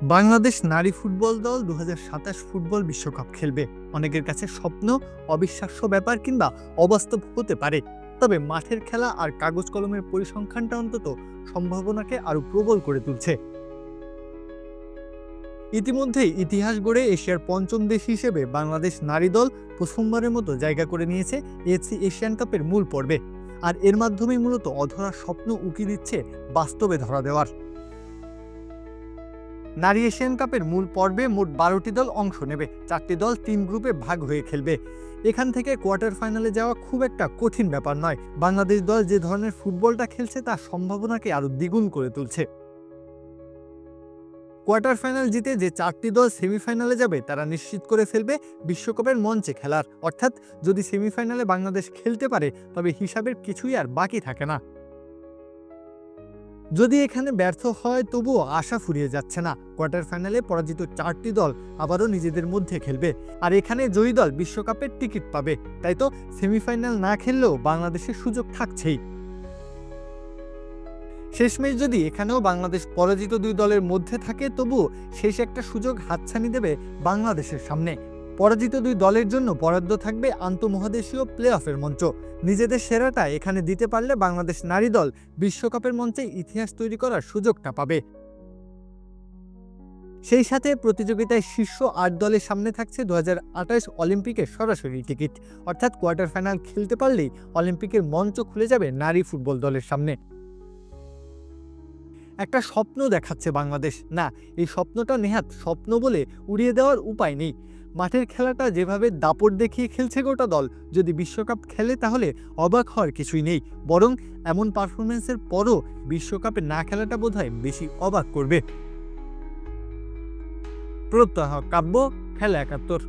বাংলাদেশ নারী ফুটবল দল 2027 ফুটবল বিশ্বকাপ খেলবে। অনেকের কাছে স্বপ্ন, অবিশ্বাস্য ব্যাপার কিংবা অবাস্তব হতে পারে। তবে মাঠের খেলা আর কাগজ কলমের পরিসংখ্যানটা অন্তত সম্ভাবনাকে আরো প্রবল করে তুলছে। ইতিমধ্যেই ইতিহাস গড়ে এশিয়ার পঞ্চম দেশ হিসেবে বাংলাদেশ নারী দল প্রথমবারের মতো জায়গা করে নিয়েছে এএফসি এশিয়ান কাপের মূল পর্বে। আর এর মাধ্যমেই মূলত অধরা স্বপ্ন উকি দিচ্ছে বাস্তবে ধরা দেওয়ার। নারী এশিয়ান কাপের মূল পর্বে মোট 12টি দল অংশ নেবে। 4টি দল 3 গ্রুপে ভাগ হয়ে খেলবে। এখান থেকে কোয়ার্টার ফাইনালে যাওয়া খুব একটা কঠিন ব্যাপার নয়। বাংলাদেশ দল যে ধরনের ফুটবলটা খেলছে তার সম্ভাবনাকে আরো দ্বিগুণ করে তুলছে। কোয়ার্টার ফাইনাল জিতে যে 4টি দল সেমিফাইনালে যাবে তারা নিশ্চিত করে ফেলবে বিশ্বকাপের মঞ্চে খেলার। অর্থাৎ যদি সেমিফাইনালে বাংলাদেশ খেলতে পারে তবে হিসাবের কিছুই আর বাকি থাকে না। যদি এখানে ব্যর্থ হয় তবুও আশা ফুরিয়ে যাচ্ছে না। কোয়ার্টার ফাইনালে পরাজিত 4টি দল আবারও নিজেদের মধ্যে খেলবে, আর এখানে জয়ী দল বিশ্বকাপের টিকিট পাবে। তাই তো সেমিফাইনাল না খেললেও বাংলাদেশের সুযোগ থাকছেই। শেষমেশ যদি এখানেও বাংলাদেশ পরাজিত 2 দলের মধ্যে থাকে তবুও শেষ একটা সুযোগ হাতছানি দেবে বাংলাদেশের সামনে। পরাজিত 2 দলের জন্য বরাদ্দ থাকবে আন্তঃমহাদেশীয় প্লে অফের মঞ্চ। নিজেদের সেরাটা এখানে দিতে পারলে বাংলাদেশ নারী দল বিশ্বকাপের মঞ্চে ইতিহাস তৈরি করার সুযোগটা পাবে। সেই সাথে প্রতিযোগিতায় শীর্ষ 8 দলের সামনে থাকছে 2028 অলিম্পিকের সরাসরি টিকিট। অর্থাৎ কোয়ার্টার ফাইনাল খেলতে পারলেই অলিম্পিকের মঞ্চ খুলে যাবে নারী ফুটবল দলের সামনে। একটা স্বপ্ন দেখাচ্ছে বাংলাদেশ, না এই স্বপ্নটা নেহাত স্বপ্ন বলে উড়িয়ে দেওয়ার উপায় নেই। মাঠের খেলাটা যেভাবে দাপট দেখিয়ে খেলছে গোটা দল, যদি বিশ্বকাপ খেলে তাহলে অবাক হওয়ার কিছুই নেই। বরং এমন পারফরমেন্সের পরও বিশ্বকাপে না খেলাটা বোধহয় বেশি অবাক করবে। প্রত্যহ কাব্য, খেলা 71।